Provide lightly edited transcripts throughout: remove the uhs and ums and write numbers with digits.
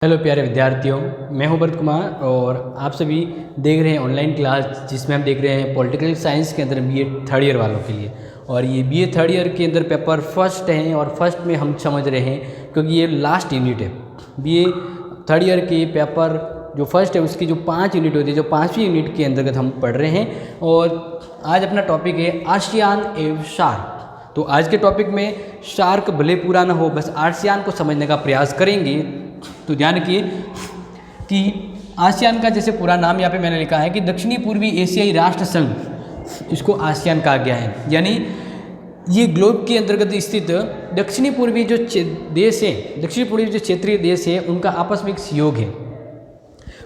Hello प्यारे विद्यार्थियों, मैं हूं भरत कुमार और आप सभी देख रहे हैं ऑनलाइन क्लास जिसमें हम देख रहे हैं पॉलिटिकल साइंस के अंदर बीए थर्ड ईयर वालों के लिए। और ये बीए थर्ड ईयर के अंदर पेपर फर्स्ट हैं और फर्स्ट में हम समझ रहे हैं क्योंकि ये लास्ट यूनिट है। बीए थर्ड ईयर के पेपर जो फर्स्ट है उसकी जो 5 यूनिट होती है, जो 5वीं यूनिट के अंतर्गत हम पढ़ रहे हैं। और आज अपना टॉपिक है आसियान एवं सार्क। तो आज के टॉपिक में सार्क भले पूरा ना हो, बस आसियान को समझने का प्रयास करेंगे। तो ध्यान रखिए कि आसियान का जैसे पूरा नाम यहाँ पे मैंने लिखा है कि दक्षिणी पूर्वी एशियाई राष्ट्र संघ, इसको आसियान कहा गया है। यानी ये ग्लोब के अंतर्गत स्थित दक्षिणी पूर्वी जो देश है, दक्षिणी पूर्वी जो क्षेत्रीय देश है, उनका आपस में एक सहयोग है।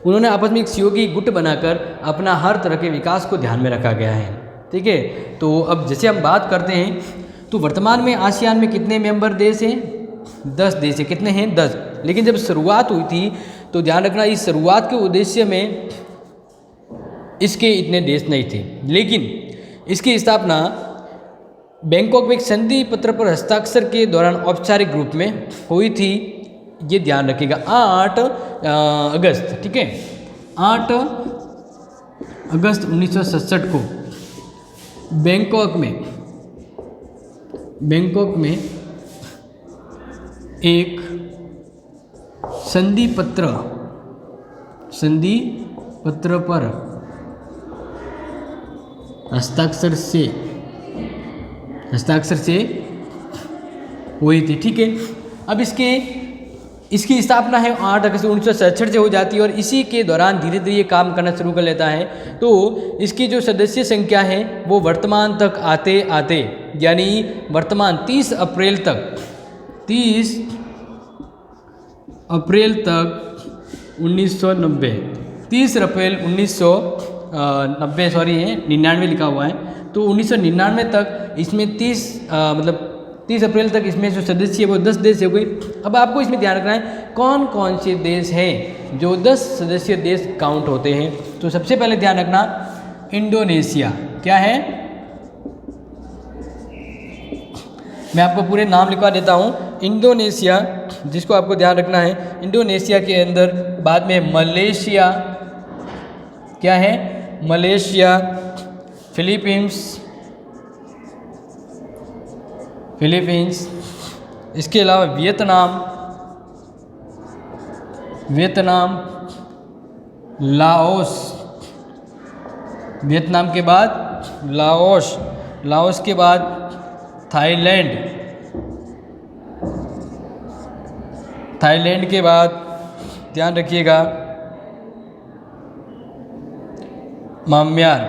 उन्होंने आपस में एक सहयोगी गुट बनाकर अपना हर तरह के विकास को ध्यान में रखा गया है। ठीक है, तो अब जैसे हम बात करते हैं तो वर्तमान में आसियान में कितने मेंबर देश हैं? 10 देश है। कितने हैं? 10। लेकिन जब शुरुआत हुई थी तो ध्यान रखना, इस शुरुआत के उद्देश्य में इसके इतने देश नहीं थे, लेकिन इसकी स्थापना बैंकॉक में एक संधि पत्र पर हस्ताक्षर के दौरान औपचारिक रूप में हुई थी। ये ध्यान रखिएगा, 8 अगस्त, ठीक है, 8 अगस्त 1967 को बैंकॉक में एक संधि पत्र पर हस्ताक्षर से हुई थी। ठीक है, अब इसकी स्थापना है 8 अगस्त 1967 से हो जाती है और इसी के दौरान धीरे धीरे ये काम करना शुरू कर लेता है। तो इसकी जो सदस्य संख्या है वो वर्तमान तक आते आते, यानी वर्तमान 30 अप्रैल तक 1990, 30 अप्रैल 1990 सॉरी है 99 लिखा हुआ है, तो 1999 तक इसमें 30 अप्रैल तक इसमें जो सदस्य है वो 10 देश हो गए। अब आपको इसमें ध्यान रखना है कौन कौन से देश हैं जो 10 सदस्य देश काउंट होते हैं। तो सबसे पहले ध्यान रखना इंडोनेशिया, क्या है, मैं आपको पूरे नाम लिखवा देता हूँ। इंडोनेशिया, जिसको आपको ध्यान रखना है, इंडोनेशिया के अंदर बाद में मलेशिया, क्या है, मलेशिया, फिलीपींस, इसके अलावा वियतनाम, लाओस, वियतनाम के बाद लाओस के बाद थाईलैंड के बाद ध्यान रखिएगा म्यांमार,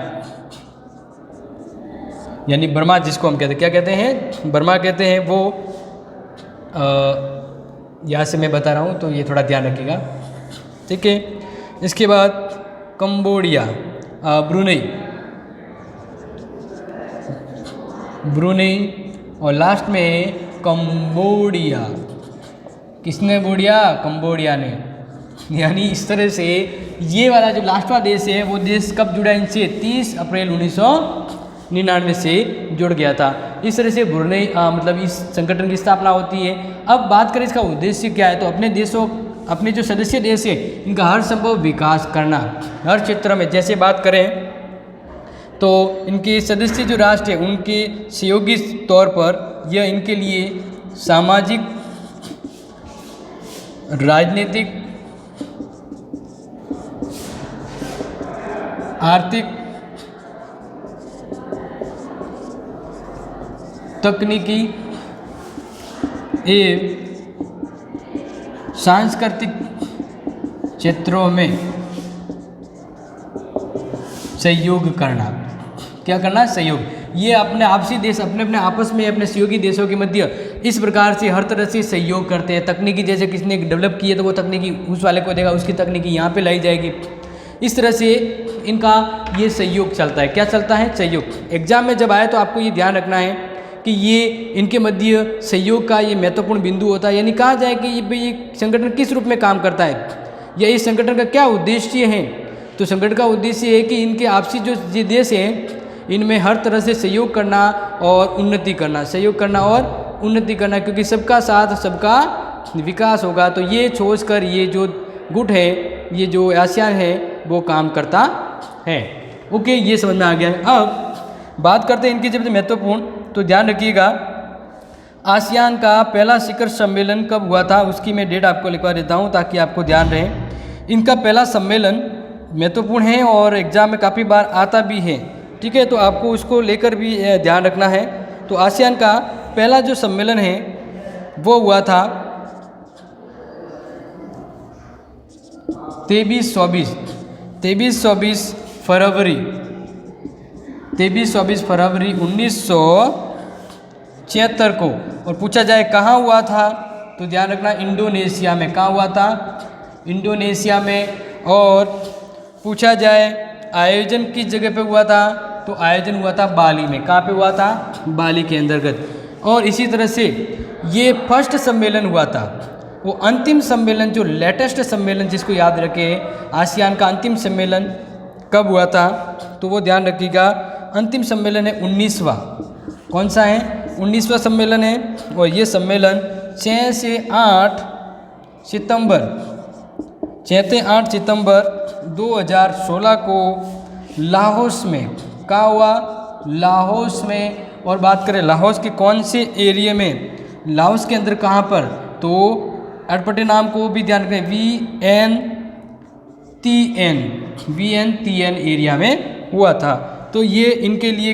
यानी बर्मा, जिसको हम कहते हैं, क्या कहते हैं, बर्मा कहते हैं। वो यहाँ से मैं बता रहा हूँ तो ये थोड़ा ध्यान रखिएगा, ठीक है। इसके बाद कंबोडिया, ब्रुनेई और लास्ट में कंबोडिया। किसने बोडिया? कंबोडिया ने। यानी इस तरह से ये वाला जो लास्ट वाला देश है वो देश कब जुड़ा इनसे? 30 अप्रैल 1999 से जुड़ गया था। इस तरह से ब्रुनेई मतलब इस संगठन की स्थापना होती है। अब बात करें इसका उद्देश्य क्या है, तो अपने जो सदस्य देश है इनका हर संभव विकास करना, हर क्षेत्र में। जैसे बात करें तो इनके सदस्य जो राष्ट्र है उनके सहयोगी तौर पर यह इनके लिए सामाजिक, राजनीतिक, आर्थिक, तकनीकी एवं सांस्कृतिक क्षेत्रों में सहयोग करना। क्या करना? सहयोग। ये अपने आपसी देश अपने आपस में अपने सहयोगी देशों के मध्य इस प्रकार से हर तरह से सहयोग करते हैं। तकनीकी, जैसे किसी ने डेवलप की है तो वो तकनीकी उस वाले को देगा, उसकी तकनीकी यहाँ पे लाई जाएगी। इस तरह से इनका ये सहयोग चलता है। क्या चलता है? सहयोग। एग्जाम में जब आए तो आपको ये ध्यान रखना है कि ये इनके मध्य सहयोग का ये महत्वपूर्ण बिंदु होता है। यानी कहा जाए कि ये संगठन किस रूप में काम करता है या इस संगठन का क्या उद्देश्य है। तो संगठन का उद्देश्य है कि इनके आपसी जो ये देश हैं इनमें हर तरह से सहयोग करना और उन्नति करना, सहयोग करना और उन्नति करना, क्योंकि सबका साथ सबका विकास होगा। तो ये सोचकर ये जो गुट है, ये जो आसियान है वो काम करता है। ओके, ये समझ में आ गया है। अब बात करते हैं इनकी सबसे महत्वपूर्ण, तो ध्यान रखिएगा आसियान का पहला शिखर सम्मेलन कब हुआ था, उसकी मैं डेट आपको लिखवा देता हूँ ताकि आपको ध्यान रहे। इनका पहला सम्मेलन महत्वपूर्ण है और एग्जाम में काफ़ी बार आता भी है, ठीक है, तो आपको उसको लेकर भी ध्यान रखना है। तो आसियान का पहला जो सम्मेलन है वो हुआ था 23-24 फरवरी 1976 को। और पूछा जाए कहाँ हुआ था, तो ध्यान रखना इंडोनेशिया में। कहाँ हुआ था? इंडोनेशिया में। और पूछा जाए आयोजन किस जगह पे हुआ था, तो आयोजन हुआ था बाली में। कहाँ पे हुआ था? बाली के अंतर्गत। और इसी तरह से ये फर्स्ट सम्मेलन हुआ था। वो अंतिम सम्मेलन, जो लेटेस्ट सम्मेलन जिसको याद रखें, आसियान का अंतिम सम्मेलन कब हुआ था, तो वो ध्यान रखिएगा अंतिम सम्मेलन है 19वां। कौन सा है? 19वां सम्मेलन है। और ये सम्मेलन 6 से 8 सितंबर 2016 को लाहौस में। कहाँ हुआ? लाहौस में। और बात करें लाहौस के कौन से एरिया में, लाहौस के अंदर कहाँ पर, तो अटपटे नाम को भी ध्यान रखें, VNTN एरिया में हुआ था। तो ये इनके लिए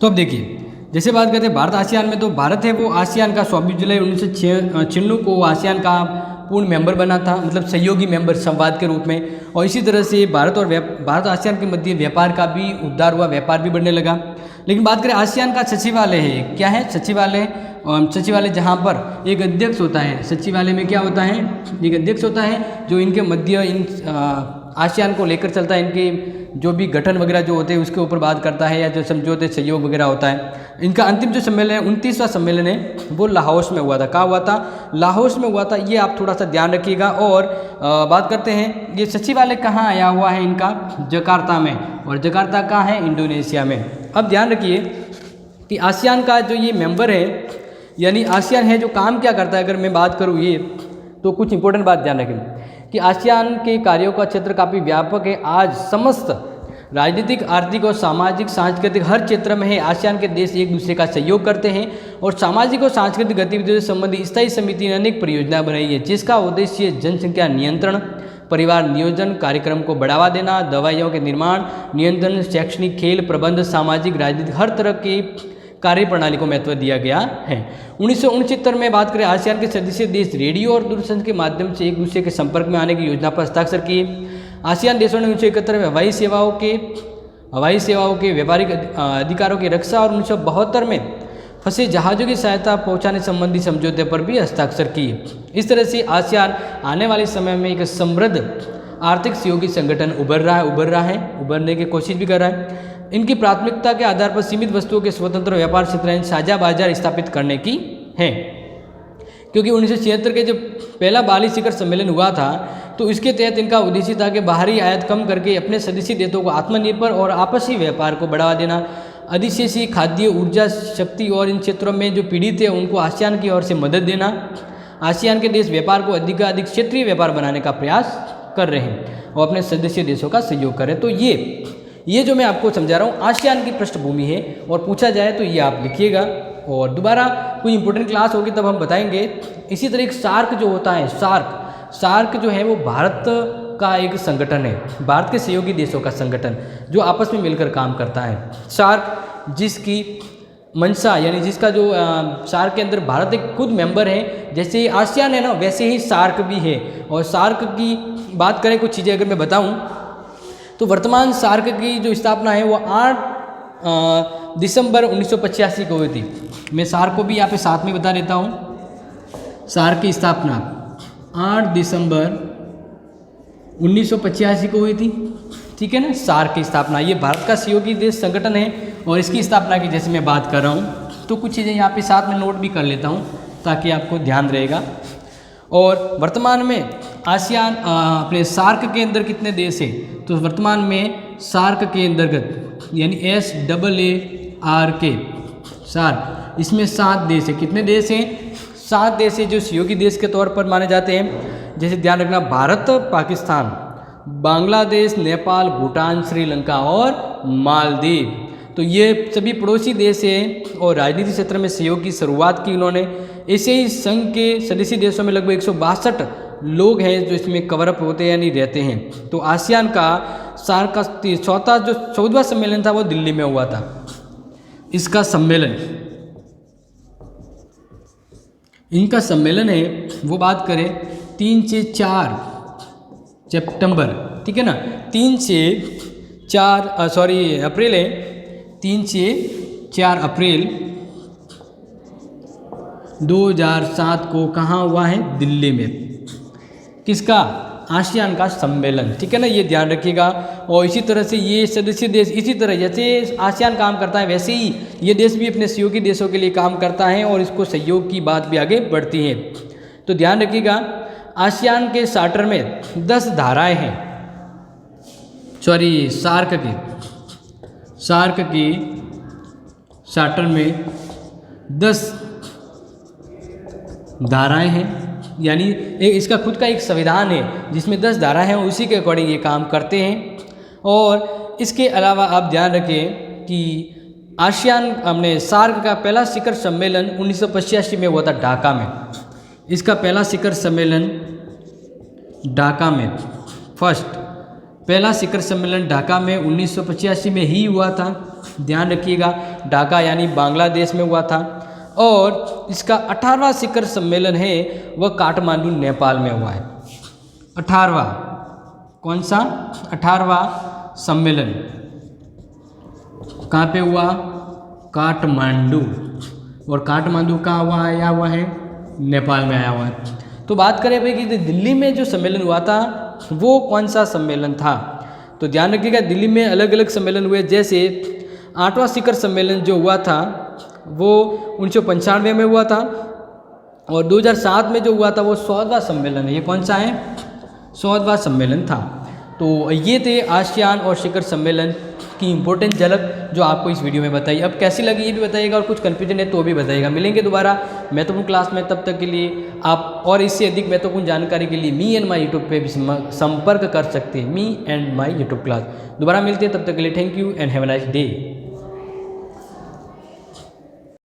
तो अब देखिए, जैसे बात करते हैं भारत आसियान में, तो भारत है वो आसियान का 24 जुलाई 1996 को आसियान का पूर्ण मेंबर बना था, मतलब सहयोगी मेंबर संवाद के रूप में। और इसी तरह से भारत आसियान के मध्य व्यापार का भी उद्धार हुआ, व्यापार भी बढ़ने लगा। लेकिन बात करें आसियान का सचिवालय है, क्या है? सचिवालय जहाँ पर एक अध्यक्ष होता है। सचिवालय में क्या होता है? एक अध्यक्ष होता है जो इनके मध्य आसियान को लेकर चलता है, इनके जो भी गठन वगैरह जो होते हैं उसके ऊपर बात करता है, या जो समझौते सहयोग वगैरह होता है। इनका अंतिम जो सम्मेलन है 29वां सम्मेलन है वो लाहौस में हुआ था। कहाँ हुआ था? लाहौस में हुआ था। ये आप थोड़ा सा ध्यान रखिएगा। और बात करते हैं ये सचिवालय कहाँ आया हुआ है इनका? जकार्ता में। और जकार्ता कहाँ है? इंडोनेशिया में। अब ध्यान रखिए कि आसियान का जो ये मेंबर है, यानी आसियान है जो काम क्या करता है, अगर मैं बात करूँ ये, तो कुछ इंपॉर्टेंट बात ध्यान रखें कि आसियान के कार्यों का क्षेत्र काफ़ी व्यापक है। आज समस्त राजनीतिक, आर्थिक और सामाजिक, सांस्कृतिक हर क्षेत्र में है। आसियान के देश एक दूसरे का सहयोग करते हैं और सामाजिक और सांस्कृतिक गतिविधियों से संबंधित स्थायी समिति ने अनेक परियोजनाएं बनाई है, जिसका उद्देश्य जनसंख्या नियंत्रण, परिवार नियोजन, कार्यक्रम को बढ़ावा देना, दवाइयों के निर्माण, नियंत्रण, शैक्षणिक, खेल प्रबंध, सामाजिक, राजनीतिक हर तरह की कार्य प्रणाली को महत्व दिया गया है। 1969 में बात करें, आसियान के सदस्य देश रेडियो और दूरसंचार के माध्यम से एक दूसरे के संपर्क में आने की योजना पर हस्ताक्षर किए। आसियान देशों ने 1971 में हवाई सेवाओं के व्यापारिक अधिकारों की रक्षा और 1972 में फंसे जहाज़ों की सहायता पहुंचाने संबंधी समझौते पर भी हस्ताक्षर किए। इस तरह से आसियान आने वाले समय में एक समृद्ध आर्थिक सहयोगी संगठन उभरने की कोशिश भी कर रहा है। इनकी प्राथमिकता के आधार पर सीमित वस्तुओं के स्वतंत्र व्यापार क्षेत्र, साझा बाजार स्थापित करने की है। क्योंकि 1976 के जब पहला बाली शिखर सम्मेलन हुआ था, तो इसके तहत इनका उद्देश्य था कि बाहरी आयात कम करके अपने सदस्य देशों को आत्मनिर्भर और आपसी व्यापार को बढ़ावा देना, अधिशेषी खाद्य, ऊर्जा, शक्ति और इन क्षेत्रों में जो पीड़ित है उनको आसियान की ओर से मदद देना। आसियान के देश व्यापार को अधिक क्षेत्रीय व्यापार बनाने का प्रयास कर रहे हैं और अपने सदस्य देशों का सहयोग करें। तो ये जो मैं आपको समझा रहा हूँ आसियान की पृष्ठभूमि है। और पूछा जाए तो ये आप लिखिएगा, और दोबारा कोई इंपॉर्टेंट क्लास होगी तब हम बताएंगे। इसी तरह एक सार्क जो होता है, सार्क जो है वो भारत का एक संगठन है, भारत के सहयोगी देशों का संगठन जो आपस में मिलकर काम करता है। सार्क जिसकी मंशा, यानी जिसका जो सार्क के अंदर भारत एक खुद मेंबर है, जैसे आसियान है ना वैसे ही सार्क भी है। और सार्क की बात करें, कुछ चीज़ें अगर मैं बताऊं, तो वर्तमान सार्क की जो स्थापना है वो 8 दिसंबर 1985 को हुई थी। मैं सार्क को भी यहाँ पे साथ में बता देता हूँ। सार्क की स्थापना 8 दिसंबर 1985 को हुई थी, ठीक है ना। सार्क की स्थापना, ये भारत का सहयोगी देश संगठन है और इसकी स्थापना की जैसे मैं बात कर रहा हूँ, तो कुछ चीज़ें यहाँ पे साथ में नोट भी कर लेता हूँ ताकि आपको ध्यान रहेगा। और वर्तमान में आसियान अपने सार्क के अंदर कितने देश हैं, तो वर्तमान में सार्क के अंतर्गत यानी SAARK सार्क इसमें 7 देश हैं। कितने देश हैं? 7 देश हैं जो सहयोगी देश के तौर पर माने जाते हैं। जैसे ध्यान रखना, भारत, पाकिस्तान, बांग्लादेश, नेपाल, भूटान, श्रीलंका और मालदीव। तो ये सभी पड़ोसी देश हैं और राजनीतिक क्षेत्र में सहयोग की शुरुआत की इन्होंने। ऐसे ही संघ के सदस्य देशों में लगभग 162 लोग हैं जो इसमें कवर अप होते हैं यानी रहते हैं। तो आसियान का सार्क का 14वां सम्मेलन था वो दिल्ली में हुआ था। इसका सम्मेलन, इनका सम्मेलन है वो बात करें 3 से 4 सितंबर, ठीक है ना, 3 से 4 अप्रैल है, 3 से 4 अप्रैल 2007 को कहाँ हुआ है? दिल्ली में। किसका? आसियान का सम्मेलन, ठीक है ना, ये ध्यान रखिएगा। और इसी तरह से ये सदस्य देश, इसी तरह जैसे आसियान काम करता है वैसे ही ये देश भी अपने सहयोगी देशों के लिए काम करता है और इसको सहयोग की बात भी आगे बढ़ती है। तो ध्यान रखिएगा, आसियान के चार्टर में 10 धाराएं हैं, सार्क की चार्टर में 10 धाराएं हैं, यानी इसका खुद का एक संविधान है जिसमें 10 धाराएं हैं, उसी के अकॉर्डिंग ये काम करते हैं। और इसके अलावा आप ध्यान रखें कि आसियान हमने सार्क का पहला शिखर सम्मेलन 1985 में हुआ था ढाका में। इसका पहला शिखर सम्मेलन ढाका में, पहला शिखर सम्मेलन ढाका में 1985 में ही हुआ था। ध्यान रखिएगा, ढाका यानी बांग्लादेश में हुआ था। और इसका 18वां शिखर सम्मेलन है वह काठमांडू नेपाल में हुआ है। 18वां, कौन सा? 18वां सम्मेलन कहाँ पे हुआ? काठमांडू। और काठमांडू कहाँ आया हुआ है? नेपाल में आया हुआ है। तो बात करें भाई कि दिल्ली में जो सम्मेलन हुआ था वो कौन सा सम्मेलन था? तो ध्यान रखिएगा, दिल्ली में अलग अलग सम्मेलन हुए। जैसे 8वां शिखर सम्मेलन जो हुआ था वो 1995 में हुआ था। और 2007 में जो हुआ था वो 100वां सम्मेलन है। ये कौन सा है? 100वां सम्मेलन था। तो ये थे आसियान और शिखर सम्मेलन की इम्पोर्टेंट झलक जो आपको इस वीडियो में बताई। अब कैसी लगी ये भी बताइएगा और कुछ कन्फ्यूजन है तो भी बताइएगा। मिलेंगे दोबारा महत्वपूर्ण क्लास में, तब तक के लिए आप और इससे अधिक महत्वपूर्ण जानकारी के लिए मी एंड माई यूट्यूब पे भी संपर्क कर सकते हैं। Me and my YouTube class. दोबारा मिलते हैं, तब तक के लिए thank you and have a nice day.